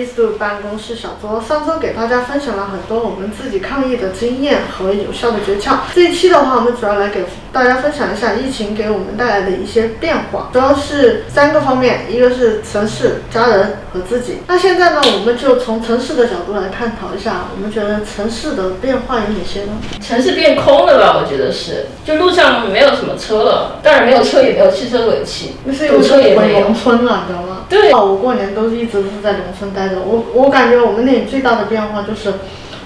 Peace 办公室小桌，上周给大家分享了很多我们自己抗疫的经验和有效的诀窍。这一期的话，我们主要来给大家分享一下疫情给我们带来的一些变化，主要是3个方面，一个是城市、家人和自己。那现在呢，我们就从城市的角度来探讨一下，我们觉得城市的变化有哪些呢？城市变空了吧？我觉得是，就路上没有什么车了，当然没有车也没有汽车尾气，堵车也没有。农村了，知道吗？对，我过年都一直是在农村待着。我感觉我们那里最大的变化就是，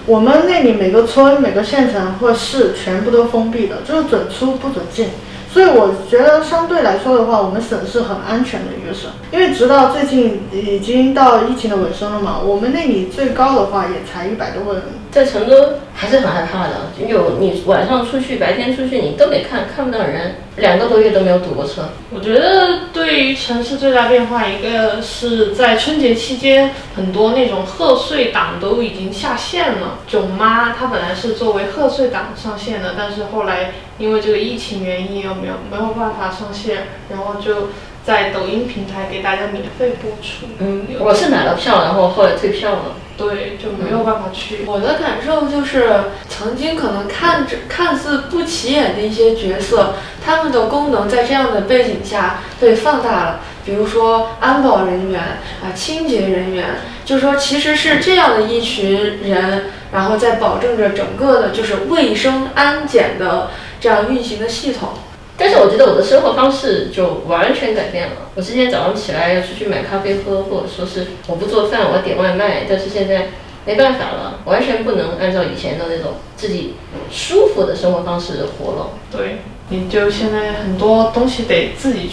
我们那里每个村、每个县城或市全部都封闭的，就是准出不准进。所以我觉得相对来说的话，我们省是很安全的一个省，因为直到最近已经到疫情的尾声了嘛，我们那里最高的话也才100多个人。在成都还是很害怕的，你晚上出去、白天出去，你都看不到人，2个多月都没有堵过车。我觉得对于城市最大变化，一个是在春节期间，很多那种贺岁档都已经下线了。囧妈它本来是作为贺岁档上线的，但是后来因为这个疫情原因又没有办法上线，然后就在抖音平台给大家免费播出。我是买了票，然后后来退票了。对，就没有办法去。我的感受就是，曾经可能看似不起眼的一些角色，他们的功能在这样的背景下被放大了。比如说安保人员清洁人员，就是说其实是这样的一群人，然后在保证着整个的就是卫生安检的这样运行的系统。但是我觉得我的生活方式就完全改变了。我之前早上起来要出去买咖啡喝，或者说是我不做饭，我要点外卖，但是现在没办法了，完全不能按照以前的那种自己舒服的生活方式活了。对，你就现在很多东西得自己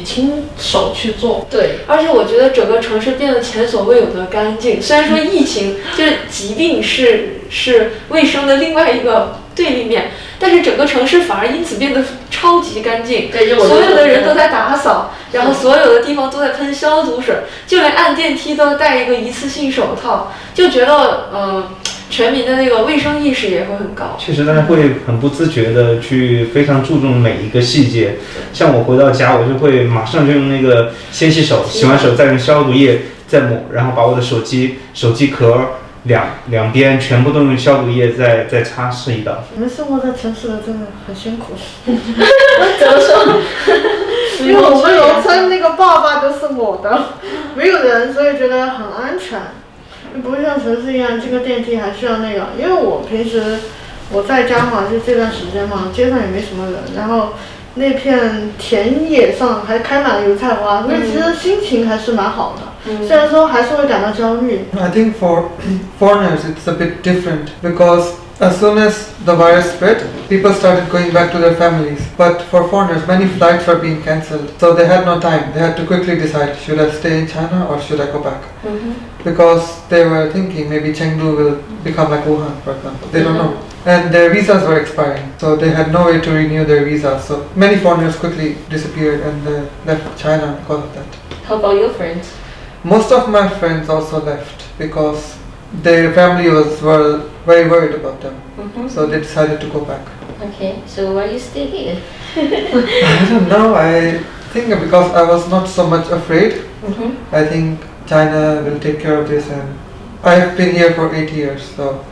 亲手去做。对，而且我觉得整个城市变得前所未有的干净。虽然说疫情就是疾病是卫生的另外一个对立面，但是整个城市反而因此变得超级干净。对，所有的人都在打扫，然后所有的地方都在喷消毒水，就连按电梯都戴一个一次性手套，就觉得全民的那个卫生意识也会很高。确实，大家会很不自觉的去非常注重每一个细节。像我回到家，我就会马上就用那个先洗手，洗完手再用消毒液再抹，然后把我的手机壳两边全部都用消毒液再擦拭一道。你们生活在城市的真的很辛苦。怎么说？因为我们农村那个爸爸都是我的，没有人，所以觉得很安全。不会像城市一样进个电梯还需要那个，因为我平时我在家嘛，就这段时间嘛，街上也没什么人，然后那片田野上还开满了油菜花，那其实心情还是蛮好的。虽然说还是会感到焦虑。I think for foreigners it's a bit different because as soon as the virus spread, people started going back to their families. But for foreigners, many flights were being cancelled, so they had no time. They had to quickly decide, should I stay in China or should I go back? Because they were thinking maybe Chengdu will become like Wuhan, for example. They don't know. And their visas were expiring, so they had no way to renew their visas. So many foreigners quickly disappeared and left China because of that. How about your friends? Most of my friends also left because their family were very worried about them. So they decided to go back. Okay, so why you stay here? I don't know. I think because I was not so much afraid. I think China will take care of this, and I've been here for 8 years, so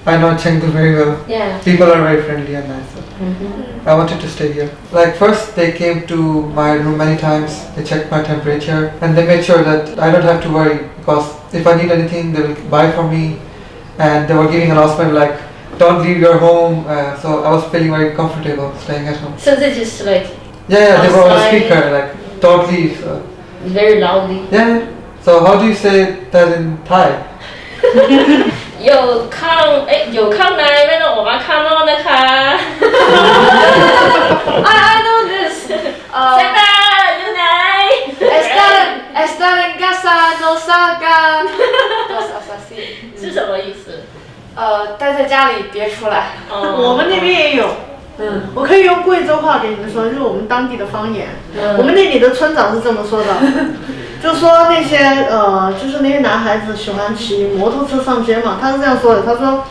I know Chengdu very well. Yeah. People are very friendly and nice. I wanted to stay here. Like first they came to my room many times, they checked my temperature and they made sure that I don't have to worry, because if I need anything they will buy for me, and they were giving announcement like don't leave your home, so I was feeling very comfortable staying at home. So they just like Yeah, they were on a speaker like don't leave. Very loudly. Yeah. So how do you say that in Thai? 有ข้างในไม่ต้องออกมาข้างนอกนะคะ I know this. ใช่ป่ะอยู่ไหน Estar en casa no salgan. 是什么意思？待在家里别出来。我们那边也有。我可以用贵州话给你们说，就是我们当地的方言。我们那里的村长是这么说的，就说那些就是那些男孩子喜欢骑摩托车上街嘛，他是这样说的，他说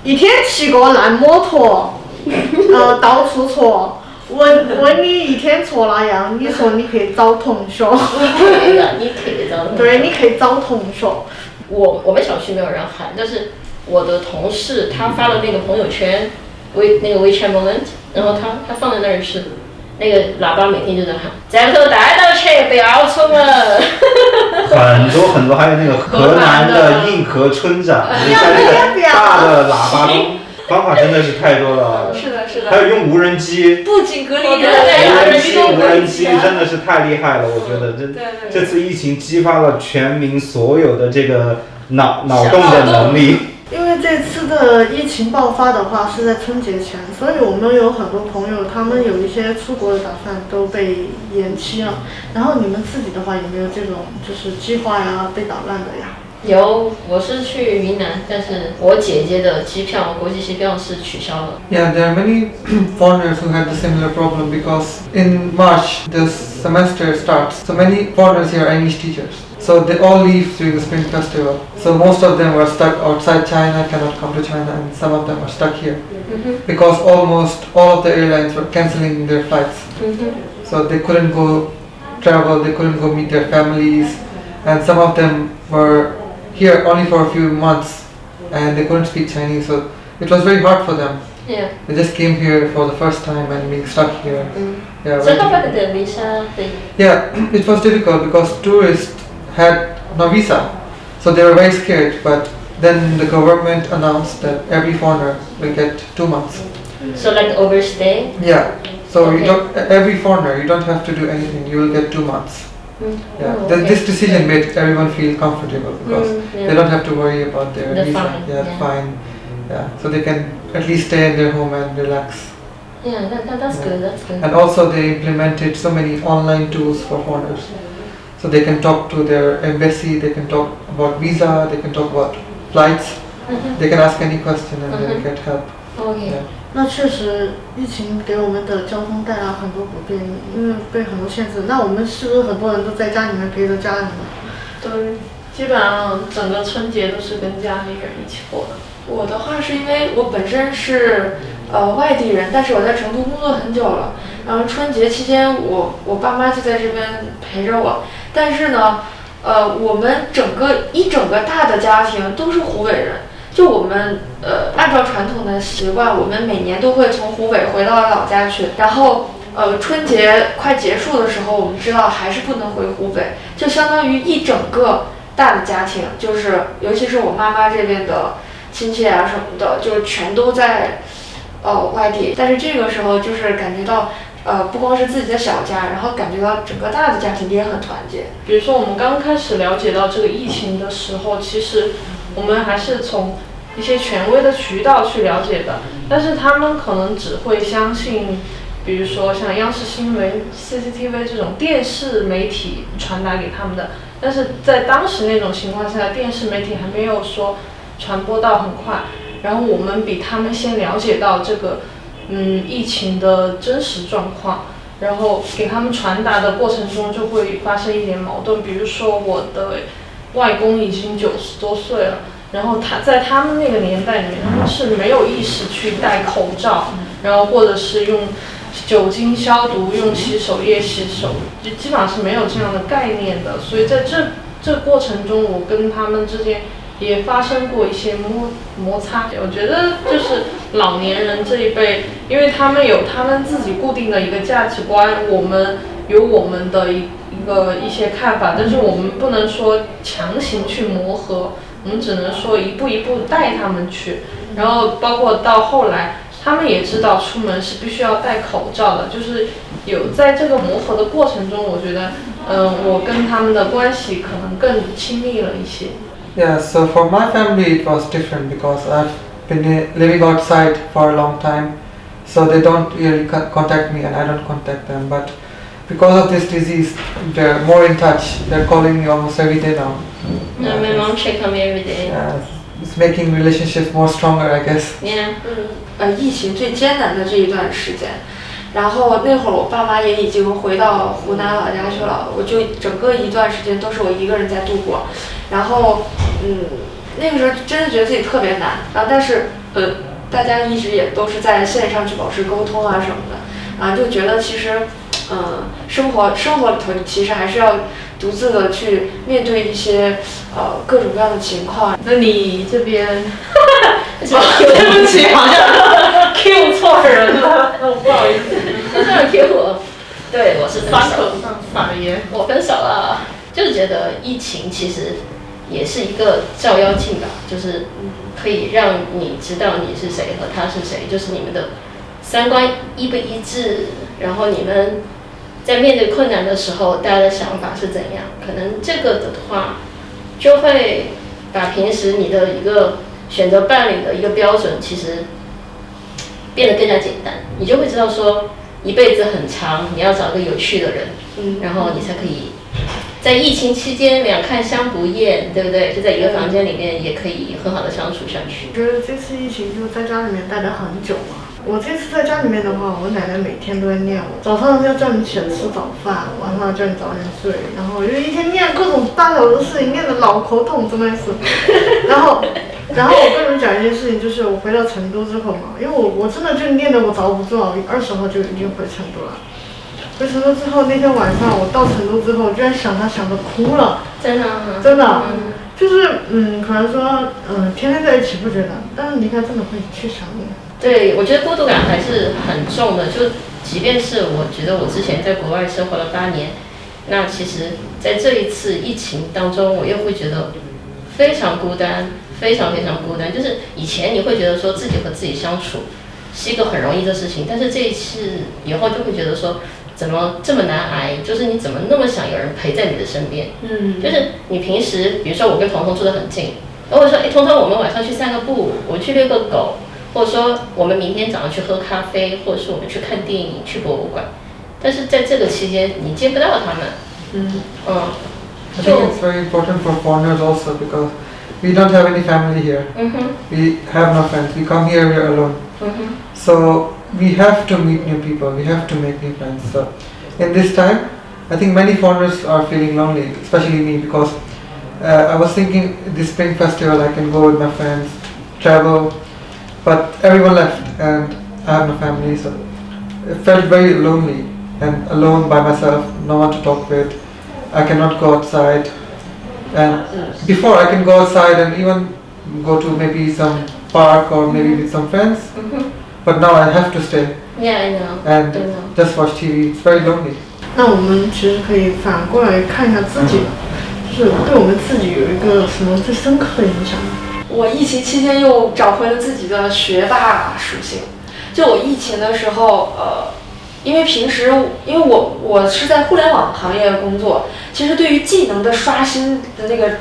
一天骑个烂摩托，到处戳，我你以前坐那样，你说你可以找同学，你可以找同学。对，你可以找同学。我们小区没有人喊，但是我的同事他发了那个朋友圈，那个 WeChat Moment， 然后他放在那儿是那个喇叭每天就在喊，枕头带到起，不要出门。很多，还有那个河南的硬核村长，你在那个大的喇叭中，方法真的是太多了。是的，是的。还有用无人机，不仅隔离人，无人机真的是太厉害了，我觉得这次疫情激发了全民所有的这个脑洞的能力。因为这次的疫情爆发的话是在春节前，所以我们有很多朋友，他们有一些出国的打算都被延期了。然后你们自己的话有没有这种就是计划呀被打乱的呀？有，我是去云南，但是我姐姐的机票，国际机票是取消了。Yeah, there are many foreigners who had the similar problem because in March the semester starts. So many foreigners here are English teachers. So they all leave during the Spring Festival. So most of them were stuck outside China, cannot come to China, and some of them are stuck here. Because almost all of the airlines were cancelling their flights. So they couldn't go travel, they couldn't go meet their families, and some of them were here only for a few months and they couldn't speak Chinese, so it was very hard for them. Yeah. They just came here for the first time and being stuck here. Yeah, so how about the visa thing? Yeah, it was difficult because tourists had no visa, so they were very scared, but then the government announced that every foreigner will get 2 months. So like overstay? Yeah, so Okay. you don't, every foreigner, you don't have to do anything, you will get 2 months. Yeah, Oh, okay. this decision made everyone feel comfortable because yeah. they don't have to worry about their The visa. fine, Yeah, yeah. fine. Yeah, so they can at least stay in their home and relax. Yeah, that's good, that's good. And also they implemented so many online tools for foreigners. So they can talk to their embassy, they can talk about visa, they can talk about flights, they can ask any question and they'll get help. Okay. Yeah. 那确实，疫情给我们的交通带来很多不便，因为被很多限制。那我们是不是很多人都在家里面陪着家人呢？对，基本上整个春节都是跟家里人一起过的。我的话是因为我本身是外地人，但是我在成都工作很久了，然后春节期间我爸妈就在这边陪着我，但是呢，我们整个大的家庭都是湖北人，就我们按照传统的习惯，我们每年都会从湖北回到老家去，然后春节快结束的时候，我们知道还是不能回湖北，就相当于一整个大的家庭，就是尤其是我妈妈这边的亲戚啊什么的，就是全都在外地，但是这个时候就是感觉到不光是自己的小家，然后感觉到整个大的家庭也很团结。比如说我们刚开始了解到这个疫情的时候，其实我们还是从一些权威的渠道去了解的，但是他们可能只会相信，比如说像央视新闻、CCTV 这种电视媒体传达给他们的，但是在当时那种情况下，电视媒体还没有说传播到很快，然后我们比他们先了解到这个疫情的真实状况，然后给他们传达的过程中就会发生一点矛盾。比如说我的外公已经90多岁了，然后在他们那个年代里面，他们是没有意识去戴口罩，然后或者是用酒精消毒、用洗手液洗手，就基本上是没有这样的概念的。所以在这过程中，我跟他们之间也发生过一些摩擦。我觉得就是老年人这一辈，因为他们有他们自己固定的一个价值观，我们有我们的一些看法，但是我们不能说强行去磨合，我们只能说一步一步带他们去。然后包括到后来，他们也知道出门是必须要戴口罩的，就是有在这个磨合的过程中，我觉得我跟他们的关系可能更亲密了一些。Yeah, so for my family it was different because I've been living outside for a long time, so they don't really contact me and I don't contact them. But because of this disease, they're more in touch. They're calling me almost every day now. My mom check on me every day. It's making relationships more stronger, I guess. Yeah. 疫情最艰难的这一段时间，然后那会儿我爸妈也已经回到湖南老家去了，我就整个一段时间都是我一个人在度过，然后那个时候真的觉得自己特别难，然后但是大家一直也都是在线上去保持沟通啊什么的，就觉得其实，生活里头你其实还是要独自的去面对一些各种各样的情况。那你这边，对不起，好像 Q 错人了，不好意思，这样 Q 我，对，我是分反手，口上撒盐。我分手了，就是觉得疫情其实也是一个照妖镜吧，就是可以让你知道你是谁和他是谁，就是你们的三观一不一致，然后你们在面对困难的时候，大家的想法是怎样？可能这个的话，就会把平时你的一个选择伴侣的一个标准，其实变得更加简单。你就会知道说，一辈子很长，你要找个有趣的人，然后你才可以在疫情期间两看相不厌，对不对？就在一个房间里面也可以很好的相处下去。我觉得这次疫情就在家里面待了很久嘛。我这次在家里面的话，我奶奶每天都会念我，早上要叫你起来吃早饭，晚上叫你早点睡，然后就一天念各种大小的事情，念得老头痛，真的是。然后我跟你们讲一件事情，就是我回到成都之后嘛，因为我真的就念得我着不住了，20号就已经回成都了。回成都之后，那天晚上我到成都之后，居然想他想得哭了，真的，真的，就是可能说天天在一起不觉得，但是离开真的会去想你。对，我觉得孤独感还是很重的。就即便是我觉得我之前在国外生活了8年，那其实在这一次疫情当中，我又会觉得非常孤单，非常非常孤单。就是以前你会觉得说自己和自己相处是一个很容易的事情，但是这一次以后就会觉得说，怎么这么难挨？就是你怎么那么想有人陪在你的身边？就是你平时，比如说我跟彤彤住得很近，然后我说，彤彤，我们晚上去散个步，我去遛个狗。或者说我们明天早上去喝咖啡，或者是我们去看电影、去博物馆，但是在这个期间你见不到他们。I think it's very important for foreigners also because we don't have any family here. We have no friends. We come here, we are alone. So we have to meet new people. We have to make new friends. So in this time, I think many foreigners are feeling lonely, especially me, because I was thinking this spring festival I can go with my friends, travel. But everyone left and I have no family, so it felt very lonely and alone by myself, no one to talk with. I cannot go outside, and before I can go outside and even go to maybe some park or maybe with some friends, but now I have to stay Yeah, I know. and just watch TV. It's very lonely. 那我们其实可以反过来看一下自己，就是对我们自己有一个什么最深刻的影响？我疫情期间又找回了自己的学霸属性。就我疫情的时候，因为平时因为我是在互联网行业工作，其实对于技能的刷新的那个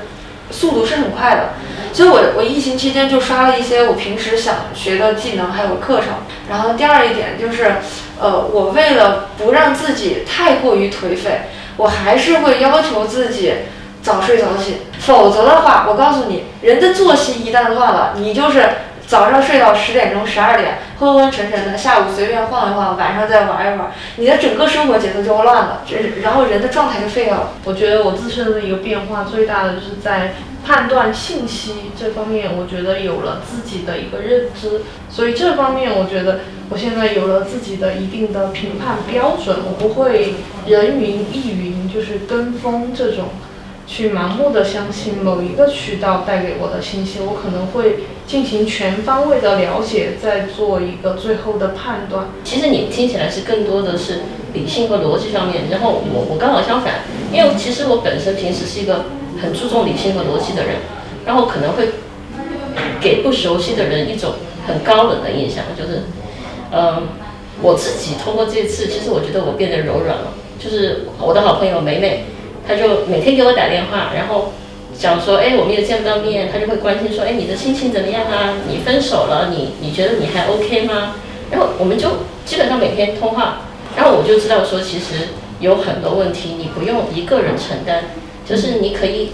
速度是很快的，所以我疫情期间就刷了一些我平时想学的技能还有课程。然后第二一点就是，我为了不让自己太过于颓废，我还是会要求自己早睡早起，否则的话，我告诉你，人的作息一旦乱了，你就是早上睡到10点钟、12点，昏昏沉沉的，下午随便晃一晃，晚上再玩一玩，你的整个生活节奏就乱了，然后人的状态就废掉了。我觉得我自身的一个变化最大的就是在判断信息这方面，我觉得有了自己的一个认知，所以这方面我觉得我现在有了自己的一定的评判标准，我不会人云亦云，就是跟风这种。去盲目的相信某一个渠道带给我的信息，我可能会进行全方位的了解，再做一个最后的判断。其实你听起来是更多的是理性和逻辑方面，然后我刚好相反，因为其实我本身平时是一个很注重理性和逻辑的人，然后可能会给不熟悉的人一种很高冷的印象，就是我自己通过这次，其实我觉得我变得柔软了，就是我的好朋友美美。他就每天给我打电话，然后讲说，我们也见不到面，他就会关心说，你的心情怎么样啊？你分手了，你觉得你还 OK 吗？然后我们就基本上每天通话，然后我就知道说，其实有很多问题你不用一个人承担，就是你可以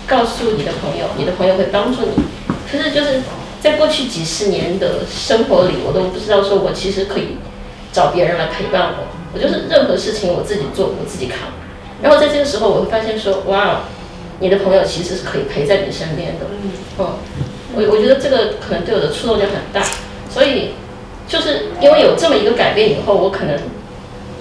告诉你的朋友，你的朋友会帮助你。可是就是在过去几十年的生活里，我都不知道说我其实可以找别人来陪伴我就是任何事情我自己做，我自己扛。然后在这个时候，我会发现说，哇，你的朋友其实是可以陪在你身边的。我觉得这个可能对我的触动就很大，所以就是因为有这么一个改变以后，我可能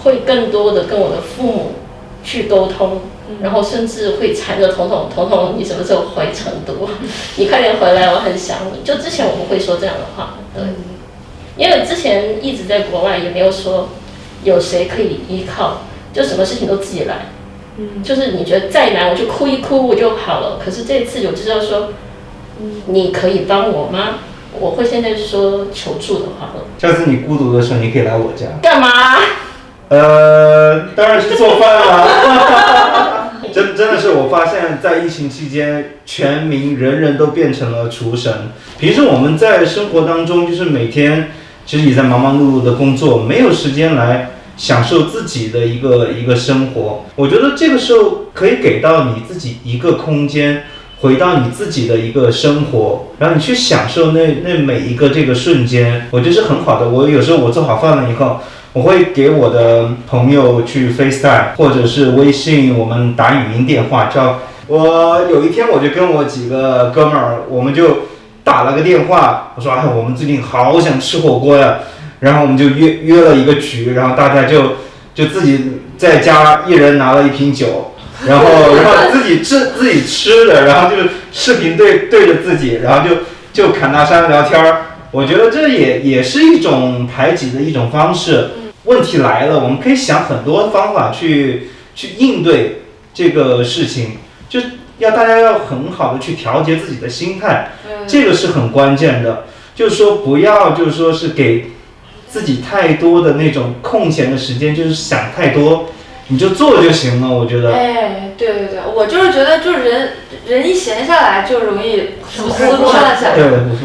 会更多的跟我的父母去沟通，然后甚至会缠着彤彤，你什么时候回成都？你快点回来，我很想你。就之前我们会说这样的话，对，因为之前一直在国外，也没有说有谁可以依靠，就什么事情都自己来。就是你觉得再难，我就哭一哭我就好了。可是这次我知道说，你可以帮我吗？我会现在说求助的话了。下次你孤独的时候，你可以来我家。干嘛？当然是做饭啦。真的是我发现，在疫情期间，全民人人都变成了厨神。平时我们在生活当中，就是每天其实也在忙忙碌碌的工作，没有时间来享受自己的一个生活。我觉得这个时候可以给到你自己一个空间，回到你自己的一个生活，然后你去享受那每一个这个瞬间，我觉得是很好的。我有时候我做好饭了以后，我会给我的朋友去 FaceTime 或者是微信，我们打语音电话。我有一天我就跟我几个哥们儿，我们就打了个电话，我说哎，我们最近好想吃火锅呀。然后我们就约了一个局，然后大家就自己在家一人拿了一瓶酒，然后自己吃的，然后就视频对着自己，然后就侃大山聊天儿。我觉得这也是一种排挤的一种方式。问题来了，我们可以想很多方法去应对这个事情，就大家要很好的去调节自己的心态，这个是很关键的。就是说不要就是说是给自己太多的那种空闲的时间，就是想太多，你就做就行了。我觉得。哎，对，我就是觉得，就是人一闲下来就容易胡思乱想。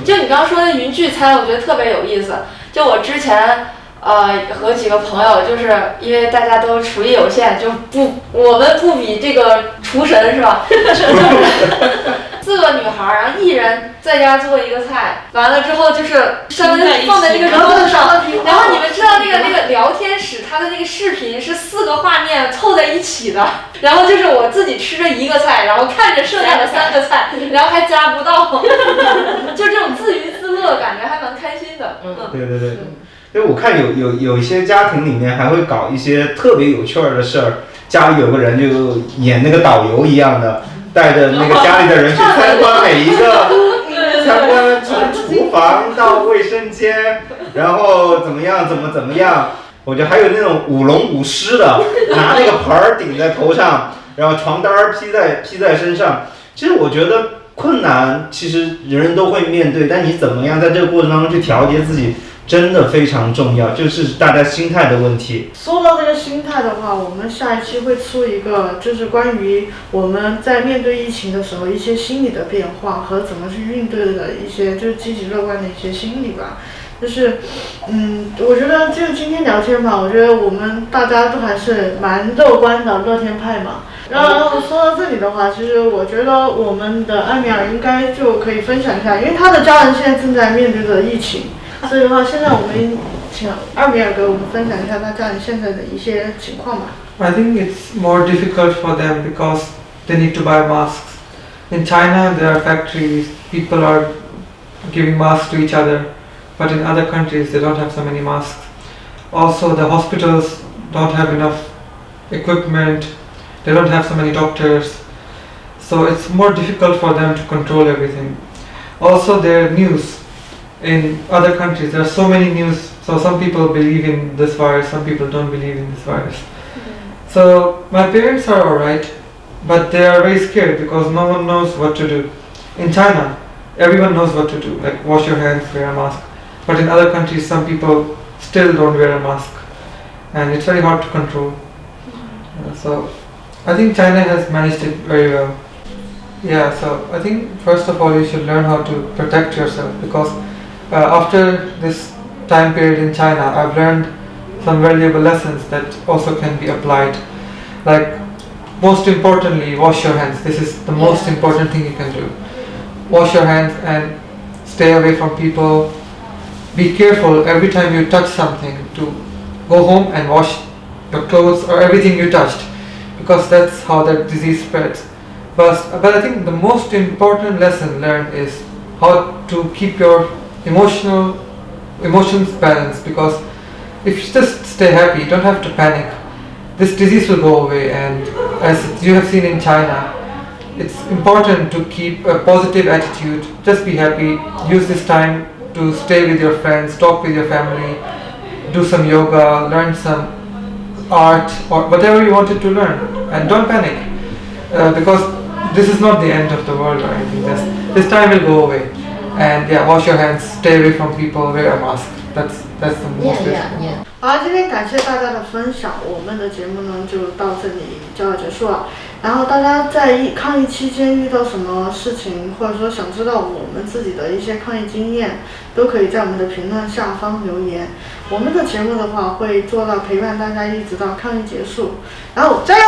就你刚刚说的云聚餐，我觉得特别有意思。就我之前和几个朋友，就是因为大家都厨艺有限，我们不比这个厨神是吧？4个女孩，然后一人在家做一个菜，完了之后就是相当于放在那个桌子上，然后你们知道那个聊天室，它的那个视频是4个画面凑在一起的，然后就是我自己吃着一个菜，然后看着剩下的3个菜，然后还夹不到，就这种自娱自乐，感觉还蛮开心的。对。因为我看有一些家庭里面还会搞一些特别有趣的事儿，家里有个人就演那个导游一样的，带着那个家里的人去参观每一个，参观从厨房到卫生间，然后怎么样。我觉得还有那种舞龙舞狮的，拿那个盆儿顶在头上，然后床单披在身上。其实我觉得困难其实人都会面对，但你怎么样在这个过程当中去调节自己，真的非常重要，就是大家心态的问题。说到这个心态的话，我们下一期会出一个，就是关于我们在面对疫情的时候一些心理的变化和怎么去应对的一些，就是积极乐观的一些心理吧。就是我觉得就今天聊天吧，我觉得我们大家都还是蛮乐观的，乐天派嘛。然后说到这里的话，其实我觉得我们的艾米尔应该就可以分享一下，因为他的家人现在正在面对着疫情，所以的话，现在我们请艾米尔给我们分享一下他家人现在的一些情况吧。I think it's more difficult for them because they need to buy masks. In China, there are factories, people are giving masks to each other, but in other countries, they don't have so many masks. Also, the hospitals don't have enough equipment, they don't have so many doctors, so it's more difficult for them to control everything. Also, their news. In other countries, there are so many news, so some people believe in this virus, some people don't believe in this virus. So my parents are alright, but they are very scared because no one knows what to do. In China, everyone knows what to do, like wash your hands, wear a mask. But in other countries, some people still don't wear a mask, and it's very hard to control. So I think China has managed it very well. Yeah, so I think first of all you should learn how to protect yourself, because after this time period in China, I've learned some valuable lessons that also can be applied. Like, most importantly, wash your hands. This is the most important thing you can do. Wash your hands and stay away from people. Be careful every time you touch something to go home and wash your clothes or everything you touched, because that's how the disease spreads. But I think the most important lesson learned is how to keep your emotions balanced, because if you just stay happy, you don't have to panic. This disease will go away, and as you have seen in China, it's important to keep a positive attitude. Just be happy. Use this time to stay with your friends, talk with your family, do some yoga, learn some art or whatever you wanted to learn, and don't panic because this is not the end of the world or anything. This time will go away, and yeah, wash your hands, stay away from people, wear a mask. That's the most important. 好，今天感谢大家的分享，我们的节目呢就到这里就要结束了。然后大家在抗疫期间遇到什么事情，或者说想知道我们自己的一些抗疫经验，都可以在我们的评论下方留言。我们的节目的话会做到陪伴大家一直到抗疫结束。然后加油！